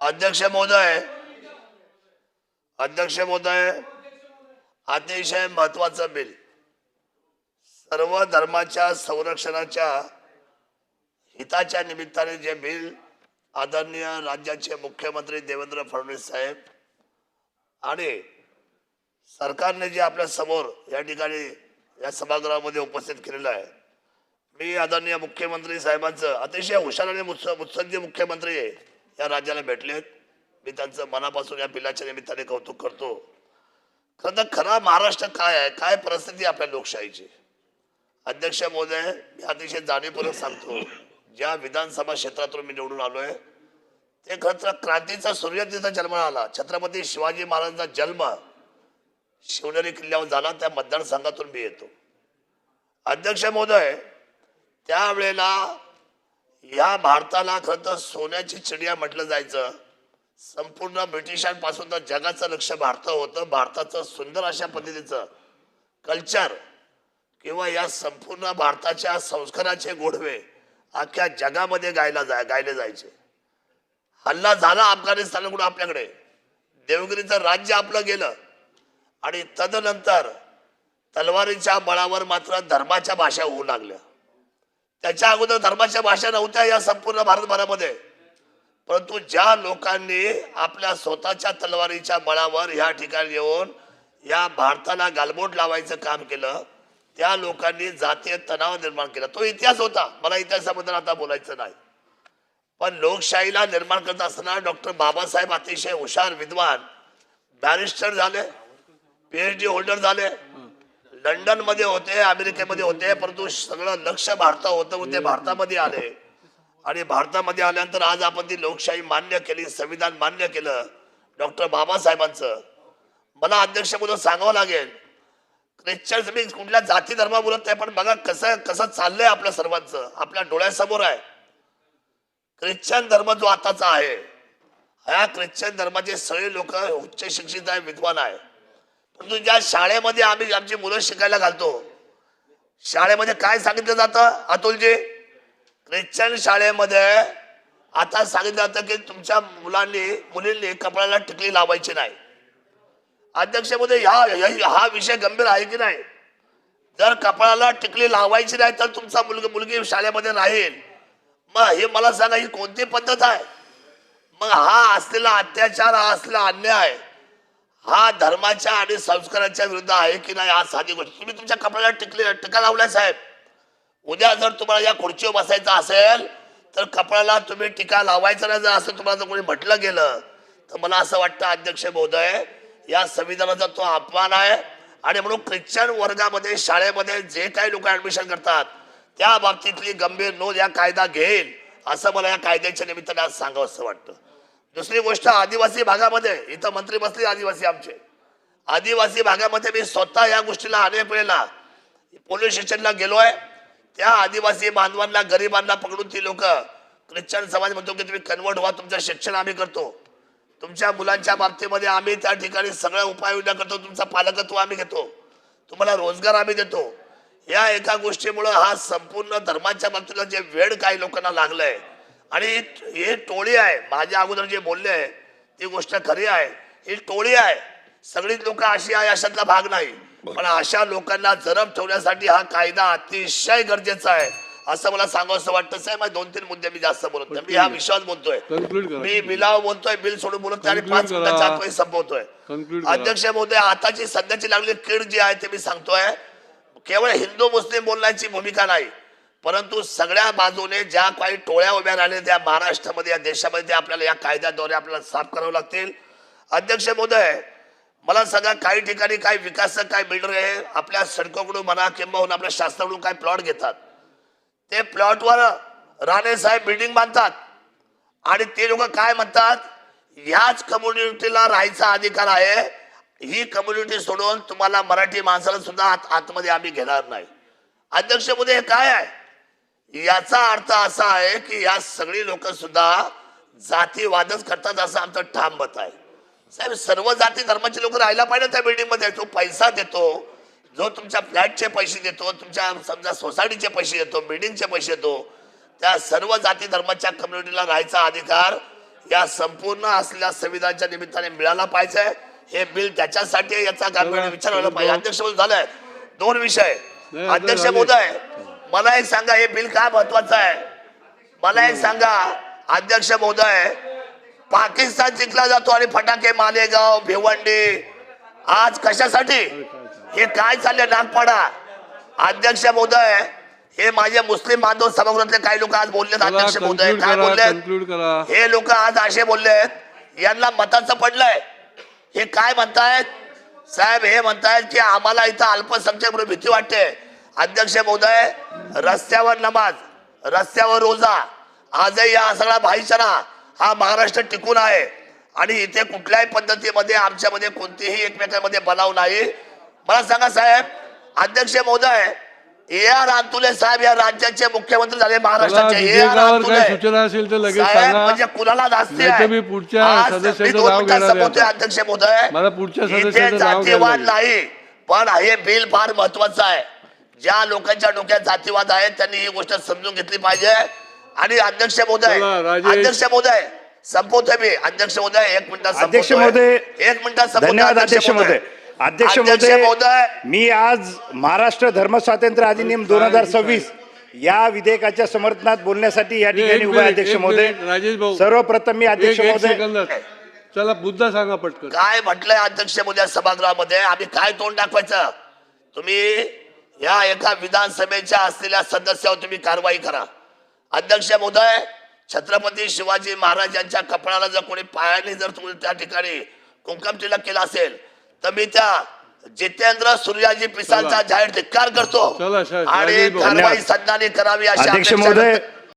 अध्यक्ष महोदय, अध्यक्ष महोदय, अतिशय महत्वाचं बिल, सर्व धर्माच्या संरक्षणाच्या हिताच्या निमित्ताने जे बिल आदरणीय राज्याचे मुख्यमंत्री देवेंद्र फडणवीस साहेब आणि सरकारने जे आपल्या समोर या ठिकाणी या सभागृहामध्ये उपस्थित केलेलं आहे, मी आदरणीय मुख्यमंत्री साहेबांचं अतिशय हुशार आणि मुत्सद्दी मुख्यमंत्री या राज्याला भेटलेत. मी त्यांचं मनापासून या बिलाच्या निमित्ताने कौतुक करतो. खरा महाराष्ट्र काय आहे, काय परिस्थिती आपल्या लोकशाहीची. अध्यक्ष महोदय, मी अतिशय जाणीवपूर्वक सांगतो, ज्या विधानसभा क्षेत्रातून मी निवडून आलोय ते खरं क्रांतीचा सूर्य तिथं जन्माला आला. छत्रपती शिवाजी महाराजांचा जन्म शिवनेरी किल्ल्यावर झाला, त्या मतदारसंघातून मी येतो. अध्यक्ष महोदय, त्यावेळेला या भारताला खरं तर सोन्याची चिडिया म्हटलं जायचं. संपूर्ण ब्रिटिशांपासून तर जगाचं लक्ष भारत होतं. भारताचं सुंदर अशा पद्धतीचं कल्चर किंवा या संपूर्ण भारताच्या संस्काराचे गोडवे अख्ख्या जगामध्ये गायले जायचे. हल्ला झाला अफगाणिस्तानकडून आपल्याकडे, देवगिरीचं राज्य आपलं गेलं आणि तदनंतर तलवारीच्या बळावर मात्र धर्माच्या भाषा होऊ लागल्या. त्याच्या अगोदर धर्माच्या भाषा नव्हत्या या संपूर्ण भारतभरामध्ये, परंतु ज्या लोकांनी आपल्या स्वतःच्या तलवारीच्या बळावर या ठिकाणी येऊन या भारताला गालबोट लावायचं काम केलं, त्या लोकांनी जातीय तणाव निर्माण केला. तो इतिहास होता, मला इतिहासाबद्दल आता बोलायचं नाही. पण लोकशाहीला निर्माण करत असताना डॉक्टर बाबासाहेब अतिशय हुशार, विद्वान, बॅरिस्टर झाले, PhD होल्डर झाले, लंडन मध्ये होते, अमेरिकेमध्ये होते, परंतु सगळं लक्ष भारत होतं. ते भारतामध्ये आले आणि भारतामध्ये आल्यानंतर आज आपण ती लोकशाही मान्य केली, संविधान मान्य केलं डॉक्टर बाबासाहेबांचं. मला अध्यक्ष म्हणून सांगावं लागेल, ख्रिश्चन तुम्ही कुठल्या जाती धर्मा बोलत नाही, पण बघा कसं चाललंय आपल्या सर्वांचं, आपल्या डोळ्यासमोर आहे. ख्रिश्चन धर्म जो आताचा आहे, ह्या ख्रिश्चन धर्माचे सगळे लोक उच्च शिक्षित आहे, विद्वान आहे. परंतु ज्या शाळेमध्ये आम्ही आमची मुलं शिकायला घालतो, शाळेमध्ये काय सांगितलं जातं अतुलजी? ख्रिश्चन शाळेमध्ये आता सांगितलं जातं की तुमच्या मुलींनी कपड्याला टिकली लावायची नाही. अध्यक्ष मध्ये हा विषय गंभीर आहे की नाही? जर कपड्याला टिकली लावायची नाही तर तुमचा मुलगी शाळेमध्ये राहील, मग हे मला सांगा, ही कोणती पद्धत आहे? मग हा असलेला अत्याचार, हा असलेला अन्याय, हा धर्माच्या आणि संस्काराच्या विरुद्ध आहे की नाही? आज साधी गोष्ट, तुम्ही तुमच्या कपड्याला टिका लावलाय साहेब. उद्या जर तुम्हाला या खुर्चीवर बसायचं असेल तर कपड्याला तुम्ही टिका लावायचा नाही, जर असं तुम्हाला कोणी म्हटलं गेलं तर मला असं वाटतं अध्यक्ष महोदय, या संविधानाचा तो अपमान आहे. आणि म्हणून ख्रिश्चन वर्गामध्ये शाळेमध्ये जे काही लोक ऍडमिशन करतात त्या बाबतीतली गंभीर नोंद या कायदा घेईल, असं मला या कायद्याच्या निमित्ताने आज सांगावं असं वाटतं. दुसरी गोष्ट, आदिवासी भागामध्ये, इथं मंत्री बसले आदिवासी आमचे, आदिवासी भागामध्ये मी स्वतः या गोष्टीला अनेक वेळेला पोलीस स्टेशनला गेलोय. त्या आदिवासी बांधवांना, गरिबांना पकडून ती लोक, ख्रिश्चन समाज म्हणतो की तुम्ही कन्वर्ट व्हा, तुमचं शिक्षण आम्ही करतो, तुमच्या मुलांच्या बाबतीमध्ये आम्ही त्या ठिकाणी सगळ्या उपाययोजना करतो, तुमचा पालकत्व आम्ही घेतो, तुम्हाला रोजगार आम्ही देतो. या एका गोष्टीमुळे हा संपूर्ण धर्माच्या बाबतीतला जे वेळ काही लोकांना लागलंय, आणि हे टोळी आहे, माझ्या अगोदर जे बोलले आहे ती गोष्ट खरी आहे, ही टोळी आहे. सगळीच लोक अशी आहे अशातला भाग नाही, पण अशा लोकांना जरब ठेवण्यासाठी हा कायदा अतिशय गरजेचा आहे असं मला सांगावं वाटतं. साहेब, 2-3 मुद्दे मी जास्त बोलत नाही, मी हा विश्वास बोलतोय, मी बिलाव बोलतोय, बिल सोडून बोलत नाही आणि 5 मिनिटाच्या आत संपवतोय. अध्यक्ष महोदय, आताची सध्याची लागलेली कीड जी आहे ते मी सांगतोय, केवळ हिंदू मुस्लिम बोलण्याची भूमिका नाही, परंतु सगळ्या बाजूने ज्या काही टोळ्या उभ्या राहिल्या त्या महाराष्ट्रामध्ये, या देशामध्ये, आपल्याला या कायद्याद्वारे आपल्याला साफ करावं लागतील. अध्यक्ष महोदय, मला सांगा, काही ठिकाणी काही विकासक, काही बिल्डर आहे, आपल्या सडकोकडून म्हणा किंवा आपल्या शासनाकडून काही प्लॉट घेतात, ते प्लॉटवर राणे साहेब बिल्डिंग बांधतात आणि ते लोक काय म्हणतात, ह्याच कम्युनिटीला राहायचा अधिकार आहे, ही कम्युनिटी सोडून तुम्हाला मराठी माणसाला सुद्धा आतमध्ये आम्ही घेणार नाही. अध्यक्ष महोदय, हे काय आहे? याचा अर्थ असा आहे की या सगळी लोक सुद्धा जातीवादच करतात असं आमचं ठाम मत आहे. साहेब, सर्व जाती धर्माचे लोक राहायला पाहिजे त्या बिल्डिंग मध्ये. तो पैसा देतो, जो तुमच्या फ्लॅटचे पैसे देतो, तुमच्या समजा सोसायटीचे पैसे देतो, बिल्डिंगचे पैसे देतो, त्या सर्व जाती धर्माच्या कम्युनिटीला राहायचा अधिकार या संपूर्ण असलेल्या संविधानाच्या निमित्ताने मिळाला पाहिजे. हे बिल त्याच्यासाठी आहे, याचा गांभीर्य विचार व्हायला पाहिजे. अध्यक्ष महोदय झालंय 2 विषय. अध्यक्ष महोदय मला एक सांगा, हे बिल काय महत्वाचं आहे मला एक सांगा. अध्यक्ष महोदय पाकिस्तान जिंकला जातो आणि फटाके मालेगाव भिवंडी आज कशासाठी हे काय चाललंय नागपाडा. अध्यक्ष महोदय हे माझे मुस्लिम बांधव सभागृहातले काही लोक आज बोललेत. अध्यक्ष महोदय काय बोललेत हे लोक आज असे बोललेत यांना मताचं पडलंय. हे काय म्हणतायत साहेब, हे म्हणतायत की आम्हाला इथं अल्पसंख्याक म्हणून भीती वाटते. अध्यक्ष महोदय रस्त्यावर नमाज रस्त्यावर रोजा आजही या सगळा भाईचारा हा महाराष्ट्र टिकून आहे आणि इथे कुठल्याही पद्धतीमध्ये आमच्यामध्ये कोणतीही एकमेकांमध्ये बनाव नाही. मला सांगा साहेब, अध्यक्ष महोदय AR अंतुले साहेब या राज्याचे मुख्यमंत्री झाले महाराष्ट्राचे. AR अंतुले सूचना असेल तर लगेच साहेब सांगा. म्हणजे कुणाला जास्ती आहे. मी पुढच्या सदस्याचं नाव घेणार आहे. अध्यक्ष महोदय मला पुढच्या इथे सदस्याचं नाव जातीवाद घ्यायला नाही, पण हे बिल फार महत्वाचं आहे. ज्या लोकांच्या डोक्यात जातीवाद आहे त्यांनी ही गोष्ट समजून घेतली पाहिजे. आणि अध्यक्ष महोदय अध्यक्ष महोदय संपवतोय मी. अध्यक्ष महोदय 1 मिनिटात अध्यक्ष महोदय 1 मिनिटात संपवतोय. धन्यवाद अध्यक्ष महोदय. अध्यक्ष महोदय मी आज महाराष्ट्र धर्म स्वातंत्र्य अधिनियम 2026 या विधेयकाच्या समर्थनात बोलण्यासाठी या ठिकाणी उभा आहे. अध्यक्ष महोदय राजेश भाऊ सर्वप्रथम मी अध्यक्ष महोदय चला मुद्दा सांगा पटकन. काय म्हटलंय अध्यक्ष महोदय सभागृहामध्ये आम्ही काय तोंड दाखवायचं. तुम्ही या एका विधानसभेच्या असलेल्या सदस्यावर तुम्ही कारवाई करा. अध्यक्ष महोदय छत्रपती शिवाजी महाराज यांच्या कपड्याला जर कोणी पायाने जर तुम्ही त्या ठिकाणी कुंकुम तिलक केला असेल तर मी त्या जितेंद्र सूर्याजी पिसालचा जाहीर धिक्कार करतो आणि कारवाई सदनाने करावी अशी अध्यक्ष महोदय